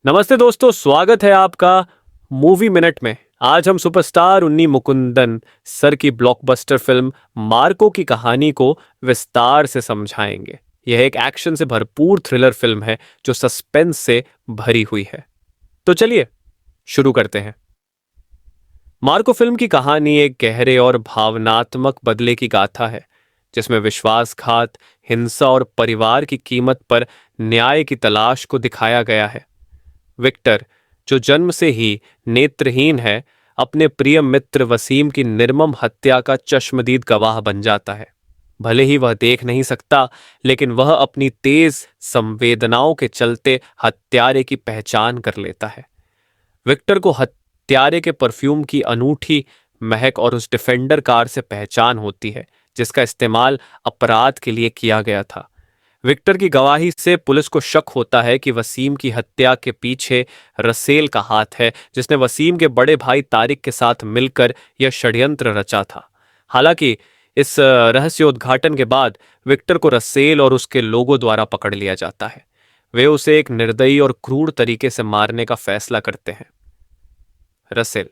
नमस्ते दोस्तों, स्वागत है आपका मूवी मिनट में। आज हम सुपरस्टार उन्नी मुकुंदन सर की ब्लॉकबस्टर फिल्म मार्को की कहानी को विस्तार से समझाएंगे। यह एक एक्शन से भरपूर थ्रिलर फिल्म है जो सस्पेंस से भरी हुई है। तो चलिए शुरू करते हैं। मार्को फिल्म की कहानी एक गहरे और भावनात्मक बदले की गाथा है, जिसमें विश्वासघात, हिंसा और परिवार की कीमत पर न्याय की तलाश को दिखाया गया है। विक्टर, जो जन्म से ही नेत्रहीन है, अपने प्रिय मित्र वसीम की निर्मम हत्या का चश्मदीद गवाह बन जाता है। भले ही वह देख नहीं सकता, लेकिन वह अपनी तेज संवेदनाओं के चलते हत्यारे की पहचान कर लेता है। विक्टर को हत्यारे के परफ्यूम की अनूठी महक और उस डिफेंडर कार से पहचान होती है जिसका इस्तेमाल अपराध के लिए किया गया था। विक्टर की गवाही से पुलिस को शक होता है कि वसीम की हत्या के पीछे रसेल का हाथ है, जिसने वसीम के बड़े भाई तारिक के साथ मिलकर यह षड्यंत्र रचा था। हालांकि इस रहस्योद्घाटन के बाद विक्टर को रसेल और उसके लोगों द्वारा पकड़ लिया जाता है। वे उसे एक निर्दयी और क्रूर तरीके से मारने का फैसला करते हैं। रसेल,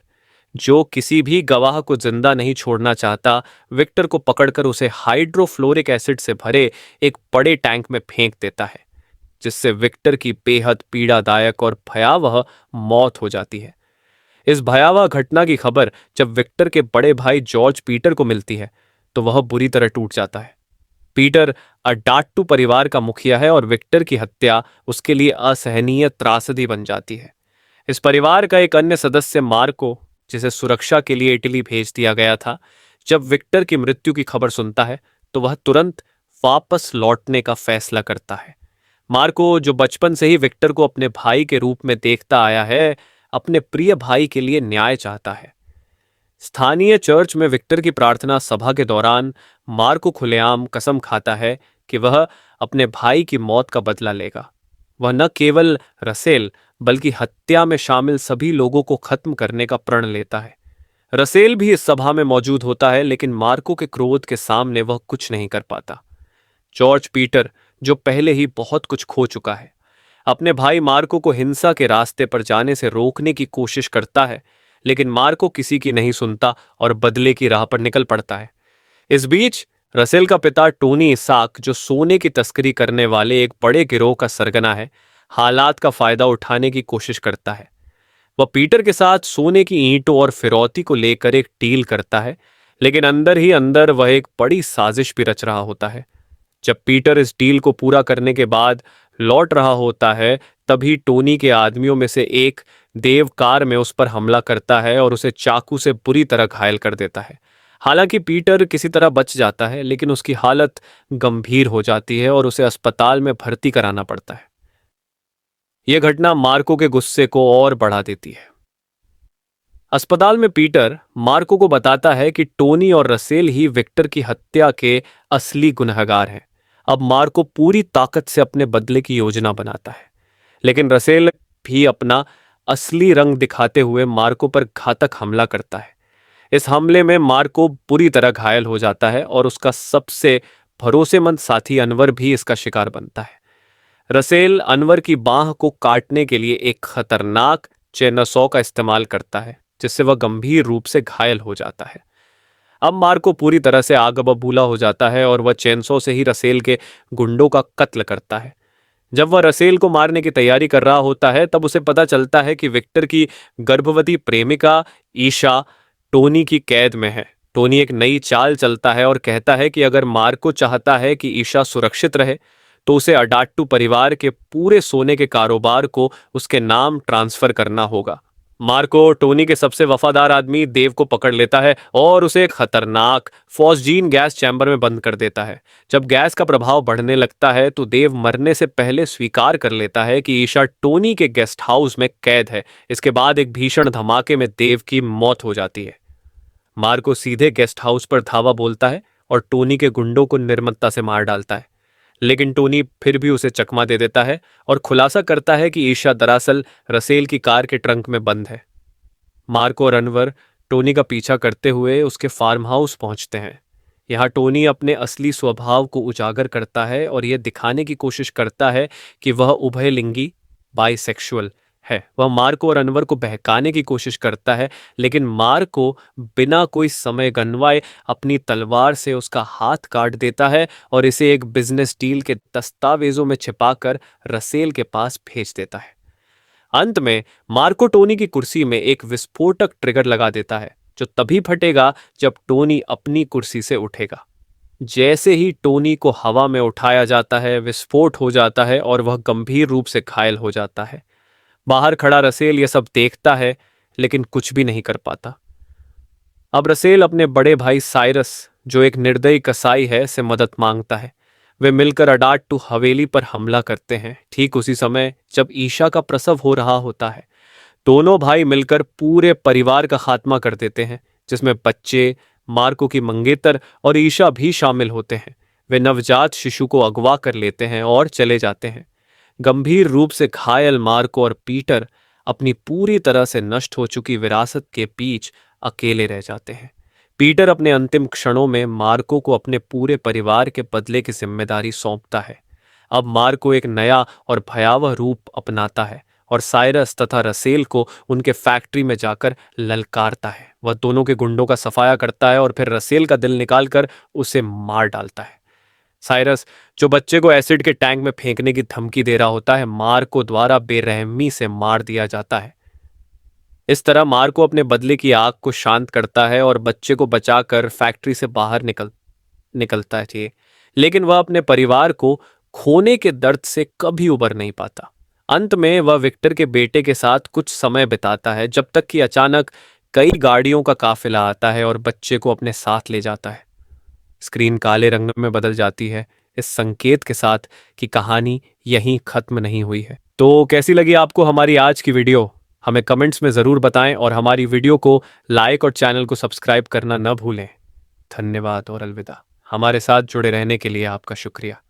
जो किसी भी गवाह को जिंदा नहीं छोड़ना चाहता, विक्टर को पकड़कर उसे हाइड्रोफ्लोरिक एसिड से भरे एक बड़े टैंक में फेंक देता है, जिससे विक्टर की बेहद पीड़ादायक और भयावह मौत हो जाती है। इस भयावह घटना की खबर जब विक्टर के बड़े भाई जॉर्ज पीटर को मिलती है, तो वह बुरी तरह टूट जाता है। पीटर अडाट्टू परिवार का मुखिया है और विक्टर की हत्या उसके लिए असहनीय त्रासदी बन जाती है। इस परिवार का एक अन्य सदस्य मार्को, जिसे सुरक्षा के लिए इटली भेज दिया गया था, जब विक्टर की मृत्यु की खबर सुनता है तो वह तुरंत वापस लौटने का फैसला करता है। मार्को, जो बचपन से ही विक्टर को अपने भाई के रूप में देखता आया है, अपने प्रिय भाई के लिए न्याय चाहता है। स्थानीय चर्च में विक्टर की प्रार्थना सभा के दौरान मार्को खुलेआम कसम खाता है कि वह अपने भाई की मौत का बदला लेगा। वह न केवल रसेल बल्कि हत्या में शामिल सभी लोगों को खत्म करने का प्रण लेता है। रसेल भी इस सभा में मौजूद होता है, लेकिन मार्को के क्रोध के सामने वह कुछ नहीं कर पाता। जॉर्ज पीटर, जो पहले ही बहुत कुछ खो चुका है, अपने भाई मार्को को हिंसा के रास्ते पर जाने से रोकने की कोशिश करता है, लेकिन मार्को किसी की नहीं सुनता और बदले की राह पर निकल पड़ता है। इस बीच रसेल का पिता टोनी इसाक, जो सोने की तस्करी करने वाले एक बड़े गिरोह का सरगना है, हालात का फायदा उठाने की कोशिश करता है। वह पीटर के साथ सोने की ईंटों और फिरौती को लेकर एक डील करता है, लेकिन अंदर ही अंदर वह एक बड़ी साजिश भी रच रहा होता है। जब पीटर इस डील को पूरा करने के बाद लौट रहा होता है, तभी टोनी के आदमियों में से एक देव कार में उस पर हमला करता है और उसे चाकू से बुरी तरह घायल कर देता है। हालांकि पीटर किसी तरह बच जाता है, लेकिन उसकी हालत गंभीर हो जाती है और उसे अस्पताल में भर्ती कराना पड़ता है। यह घटना मार्को के गुस्से को और बढ़ा देती है। अस्पताल में पीटर मार्को को बताता है कि टोनी और रसेल ही विक्टर की हत्या के असली गुनहगार हैं। अब मार्को पूरी ताकत से अपने बदले की योजना बनाता है, लेकिन रसेल भी अपना असली रंग दिखाते हुए मार्को पर घातक हमला करता है। इस हमले में मार्को बुरी तरह घायल हो जाता है और उसका सबसे भरोसेमंद साथी अनवर भी इसका शिकार बनता है। रसेल अनवर की बांह को काटने के लिए एक खतरनाक चेनसॉ का इस्तेमाल करता है, जिससे वह गंभीर रूप से घायल हो जाता है। अब मार्को पूरी तरह से आग बबूला हो जाता है और वह चेनसॉ से ही रसेल के गुंडों का कत्ल करता है। जब वह रसेल को मारने की तैयारी कर रहा होता है, तब उसे पता चलता है कि विक्टर की गर्भवती प्रेमिका ईशा टोनी की कैद में है। टोनी एक नई चाल चलता है और कहता है कि अगर मार्को चाहता है कि ईशा सुरक्षित रहे, तो उसे अडाट्टू परिवार के पूरे सोने के कारोबार को उसके नाम ट्रांसफर करना होगा। मार्को टोनी के सबसे वफादार आदमी देव को पकड़ लेता है और उसे एक खतरनाक फॉस्जीन गैस चैम्बर में बंद कर देता है। जब गैस का प्रभाव बढ़ने लगता है, तो देव मरने से पहले स्वीकार कर लेता है कि ईशा टोनी के गेस्ट हाउस में कैद है। इसके बाद एक भीषण धमाके में देव की मौत हो जाती है। मार्को सीधे गेस्ट हाउस पर धावा बोलता है और टोनी के गुंडों को निर्ममता से मार डालता है, लेकिन टोनी फिर भी उसे चकमा दे देता है और खुलासा करता है कि ईशा दरअसल रसेल की कार के ट्रंक में बंद है। मार्को और अनवर टोनी का पीछा करते हुए उसके फार्म हाउस पहुंचते हैं। यहाँ टोनी अपने असली स्वभाव को उजागर करता है और यह दिखाने की कोशिश करता है कि वह उभयलिंगी, बाइसेक्सुअल है। वह मार्को और अनवर को बहकाने की कोशिश करता है, लेकिन मार्को बिना कोई समय गंवाए अपनी तलवार से उसका हाथ काट देता है और इसे एक बिजनेस डील के दस्तावेजों में छिपाकर रसेल के पास भेज देता है। अंत में मार्को टोनी की कुर्सी में एक विस्फोटक ट्रिगर लगा देता है, जो तभी फटेगा जब टोनी अपनी कुर्सी से उठेगा। जैसे ही टोनी को हवा में उठाया जाता है, विस्फोट हो जाता है और वह गंभीर रूप से घायल हो जाता है। बाहर खड़ा रसेल यह सब देखता है, लेकिन कुछ भी नहीं कर पाता। अब रसेल अपने बड़े भाई साइरस, जो एक निर्दयी कसाई है, से मदद मांगता है। वे मिलकर अडाट्टू हवेली पर हमला करते हैं, ठीक उसी समय जब ईशा का प्रसव हो रहा होता है। दोनों भाई मिलकर पूरे परिवार का खात्मा कर देते हैं, जिसमें बच्चे, मार्को की मंगेतर और ईशा भी शामिल होते हैं। वे नवजात शिशु को अगवा कर लेते हैं और चले जाते हैं। गंभीर रूप से घायल मार्को और पीटर अपनी पूरी तरह से नष्ट हो चुकी विरासत के बीच अकेले रह जाते हैं। पीटर अपने अंतिम क्षणों में मार्को को अपने पूरे परिवार के बदले की जिम्मेदारी सौंपता है। अब मार्को एक नया और भयावह रूप अपनाता है और साइरस तथा रसेल को उनके फैक्ट्री में जाकर ललकारता है। वह दोनों के गुंडों का सफाया करता है और फिर रसेल का दिल निकालकर उसे मार डालता है। साइरस, जो बच्चे को एसिड के टैंक में फेंकने की धमकी दे रहा होता है, मार्को द्वारा बेरहमी से मार दिया जाता है। इस तरह मार्को अपने बदले की आग को शांत करता है और बच्चे को बचाकर फैक्ट्री से बाहर निकलता है। लेकिन वह अपने परिवार को खोने के दर्द से कभी उबर नहीं पाता। अंत में वह विक्टर के बेटे के साथ कुछ समय बिताता है, जब तक कि अचानक कई गाड़ियों का काफिला आता है और बच्चे को अपने साथ ले जाता है। स्क्रीन काले रंग में बदल जाती है, इस संकेत के साथ कि कहानी यहीं खत्म नहीं हुई है। तो कैसी लगी आपको हमारी आज की वीडियो? हमें कमेंट्स में ज़रूर बताएं और हमारी वीडियो को लाइक और चैनल को सब्सक्राइब करना न भूलें। धन्यवाद और अलविदा। हमारे साथ जुड़े रहने के लिए आपका शुक्रिया।